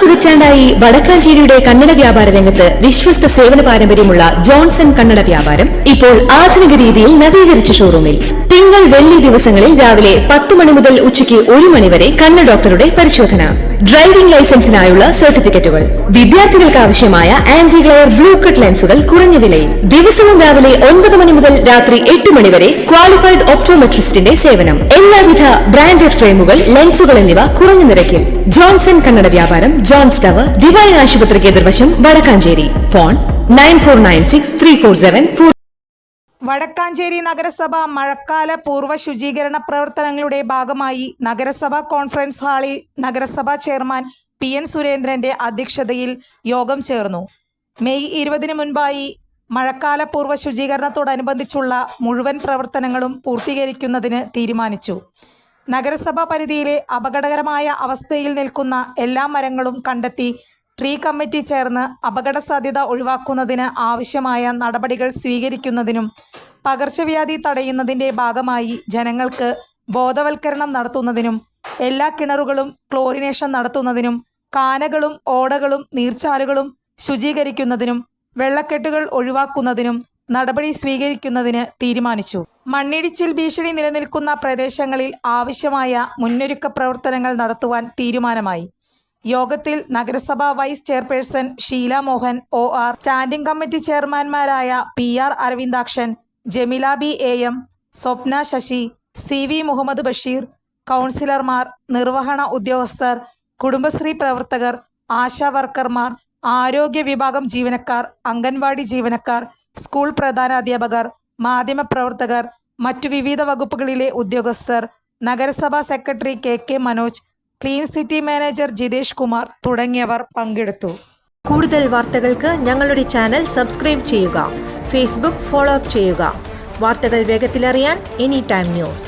പതിറ്റാണ്ടായി വടക്കാഞ്ചേരിയുടെ കന്നഡ വ്യാപാര രംഗത്ത് വിശ്വസ്ത സേവന പാരമ്പര്യമുള്ള ജോൺസൺ കന്നഡ വ്യാപാരം ഇപ്പോൾ ആധുനിക രീതിയിൽ നവീകരിച്ച ഷോറൂമിൽ തിങ്കൾ വെള്ളി ദിവസങ്ങളിൽ രാവിലെ 10 മണി മുതൽ ഉച്ചയ്ക്ക് 1 മണി വരെ കണ്ണ് ഡോക്ടറുടെ പരിശോധന, ഡ്രൈവിംഗ് ലൈസൻസിനായുള്ള സർട്ടിഫിക്കറ്റുകൾ, വിദ്യാർത്ഥികൾക്ക് ആവശ്യമായ ആന്റി ഗ്ലെയർ ബ്ലൂ കട്ട് ലെൻസുകൾ കുറഞ്ഞ വിലയിൽ, ദിവസവും രാവിലെ 9 മണി മുതൽ രാത്രി 8 മണി വരെ ക്വാളിഫൈഡ് ഒപ്റ്റോമെട്രിസ്റ്റിന്റെ സേവനം, എല്ലാവിധ ബ്രാൻഡഡ് ഫ്രെയിമുകൾ, ലെൻസുകൾ എന്നിവ കുറഞ്ഞ നിരക്കിൽ. ജോൺസൺ കന്നഡ വ്യാപാരം, ജോൺസ് ടവർ, ഡിവൈൻ ആശുപത്രിക്ക് എതിർവശം, വടക്കാഞ്ചേരി. ഫോൺ 94963474. വടക്കാഞ്ചേരി നഗരസഭ മഴക്കാല പൂർവ്വ ശുചീകരണ പ്രവർത്തനങ്ങളുടെ ഭാഗമായി നഗരസഭാ കോൺഫറൻസ് ഹാളിൽ നഗരസഭാ ചെയർമാൻ PN സുരേന്ദ്രന്റെ അധ്യക്ഷതയിൽ യോഗം ചേർന്നു. മെയ് 20 മുൻപായി മഴക്കാല പൂർവ്വ ശുചീകരണത്തോടനുബന്ധിച്ചുള്ള മുഴുവൻ പ്രവർത്തനങ്ങളും പൂർത്തീകരിക്കുന്നതിന് തീരുമാനിച്ചു. നഗരസഭാ പരിധിയിലെ അപകടകരമായ അവസ്ഥയിൽ നിൽക്കുന്ന എല്ലാ മരങ്ങളും കണ്ടെത്തി ട്രീ കമ്മിറ്റി ചേർന്ന് അപകട സാധ്യത ഒഴിവാക്കുന്നതിന് ആവശ്യമായ നടപടികൾ സ്വീകരിക്കുന്നതിനും പകർച്ചവ്യാധി തടയുന്നതിൻ്റെ ഭാഗമായി ജനങ്ങൾക്ക് ബോധവൽക്കരണം നടത്തുന്നതിനും എല്ലാ കിണറുകളും ക്ലോറിനേഷൻ നടത്തുന്നതിനും കാനകളും ഓടകളും നീർച്ചാലുകളും ശുചീകരിക്കുന്നതിനും വെള്ളക്കെട്ടുകൾ ഒഴിവാക്കുന്നതിനും നടപടി സ്വീകരിക്കുന്നതിന് തീരുമാനിച്ചു. മണ്ണിടിച്ചിൽ ഭീഷണി നിലനിൽക്കുന്ന പ്രദേശങ്ങളിൽ ആവശ്യമായ മുന്നൊരുക്ക പ്രവർത്തനങ്ങൾ നടത്തുവാൻ തീരുമാനമായി. യോഗത്തിൽ നഗരസഭാ vice chairperson Sheela Mohan OR, standing committee ചെയർമാൻമാരായ PR Aravindakshan, Jameela BAM, Swapna Sasi, CV Muhammad Basheer, കൗൺസിലർമാർ, നിർവഹണ ഉദ്യോഗസ്ഥർ, കുടുംബശ്രീ പ്രവർത്തകർ, ആശാ വർക്കർമാർ, ആരോഗ്യ വിഭാഗം ജീവനക്കാർ, അംഗൻവാടി ജീവനക്കാർ, സ്കൂൾ പ്രധാനാധ്യാപകർ, മാധ്യമപ്രവർത്തകർ, മറ്റു വിവിധ വകുപ്പുകളിലെ ഉദ്യോഗസ്ഥർ, നഗരസഭാ secretary KK Manoj, clean city manager Jithesh Kumar തുടങ്ങിയവർ പങ്കെടുത്തു. കൂടുതൽ വാർത്തകൾക്ക് ഞങ്ങളുടെ ചാനൽ സബ്സ്ക്രൈബ് ചെയ്യുക. ഫേസ്ബുക്ക് ഫോളോ അപ്പ് ചെയ്യുക. വാർത്തകൾ വേഗത്തിലറിയാൻ Anytime News.